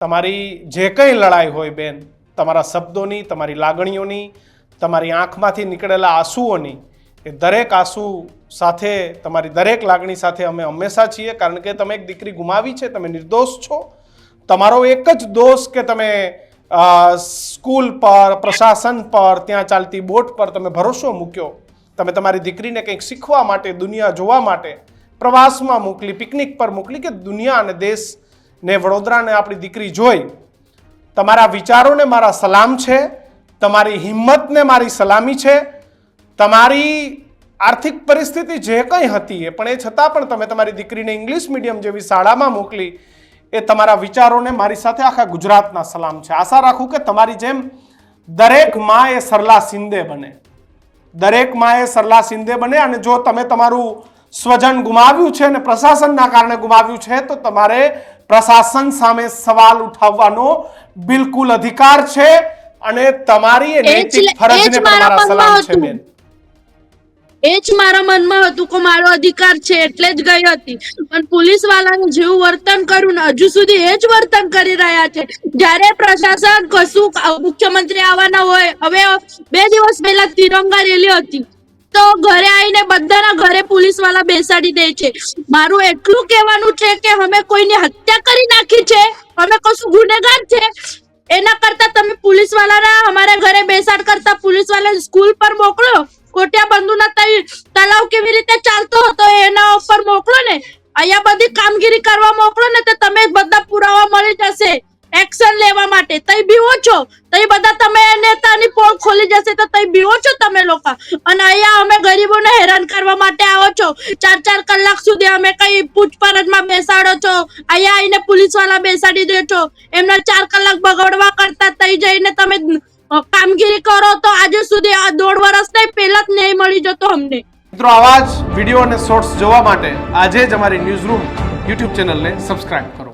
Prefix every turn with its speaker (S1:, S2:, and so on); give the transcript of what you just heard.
S1: તમારી જે કંઈ લડાઈ હોય બેન, તમારા શબ્દોની, તમારી લાગણીઓની, તમારી આંખમાંથી નીકળેલા આંસુઓની, એ દરેક આંસુ સાથે, તમારી દરેક લાગણી સાથે અમે હંમેશા છીએ, કારણ કે તમે એક દીકરી ગુમાવી છે, તમે નિર્દોષ છો. તમારો એક જ દોષ કે તમે સ્કૂલ પર, પ્રશાસન પર, ત્યાં ચાલતી બોટ પર તમે ભરોસો મૂક્યો. તમે તમારી દીકરીને કંઈક શીખવા માટે, દુનિયા જોવા માટે પ્રવાસમાં મોકલી, પિકનિક પર મોકલી, કે દુનિયા અને દેશને, વડોદરાને આપણી દીકરી જોઈ. તમારા વિચારોને મારા સલામ છે, તમારી હિંમતને મારી સલામી છે. તમારી આર્થિક પરિસ્થિતિ જે કંઈ હતી એ પણ એ છતાં પણ તમે તમારી દીકરીને ઇંગ્લિશ મીડિયમ જેવી શાળામાં મોકલી, એ તમારા વિચારોને મારી સાથે આખા ગુજરાતના સલામ છે. આશા રાખું કે તમારી જેમ દરેક માં એ સરલા શિંદે બને, દરેક માં એ સરલા શિંદે બને. અને જો તમે તમારું સ્વજન ગુમાવ્યું છે અને પ્રશાસનના કારણે ગુમાવ્યું છે, તો તમારે પ્રશાસન સામે સવાલ ઉઠાવવાનો બિલકુલ અધિકાર છે, અને તમારી એ નૈતિક ફરજને પણ મારા સલામ છે બેન.
S2: એ જ મારા મનમાં હતું કે મારો અધિકાર છે એટલે જ ગઈ હતી. પણ પોલીસ વાળાનું જેવું વર્તન કર્યું ને, હજુ સુધી એ જ વર્તન કરી રહ્યા છે. જ્યારે પ્રશાસન કશું, મુખ્યમંત્રી આવવાના હોય, હવે 2 દિવસ પહેલા તિરંગા રેલી હતી, તો ઘરે આવીને બધાના ઘરે પોલીસ વાળા બેસાડી દે છે. મારું એટલું કહેવાનું છે કે અમે કોઈની હત્યા કરી નાખી છે, અમે કશું ગુનેગાર છે, એના કરતા તમે પોલીસ વાળાના અમારા ઘરે બેસાડ કરતા પોલીસ વાળા સ્કૂલ પર મોકલો. કોટિયા બંધુના તલાવ કેવી રીતે ચાલતો હતો એના ઉપર મોકલો ને, અહીંયા બધી કામગીરી કરવા મોકલો ને, તો તમે બધા પુરાવા મળી જશે એક્શન લેવા માટે. તઈ બીવો છો, તઈ બધા તમે નેતાની પોલ ખોલી જશે, તો તઈ બીવો છો તમે લોકો. અને અહીંયા અમે ગરીબોને હેરાન કરવા માટે આવો છો. 4-4 કલાક સુધી અમે કઈ પૂછપરછમાં બેસાડો છો, અહીંયા આવીને પોલીસ વાળા બેસાડી દે છો. એમના 4 કલાક બગાડવા કરતા તઈ જઈને તમે કામગીરી કરો, તો આજે સુધી આ 1.5 વર્ષ નહીં, પહેલા જ ન્યાય મળી જતો અમને.
S1: મિત્રો, આવા જ વિડીયો અને શોર્ટ્સ જોવા માટે આજે જ અમારી ન્યૂઝ રૂમ યુટ્યુબ ચેનલને સબસ્ક્રાઇબ કરો.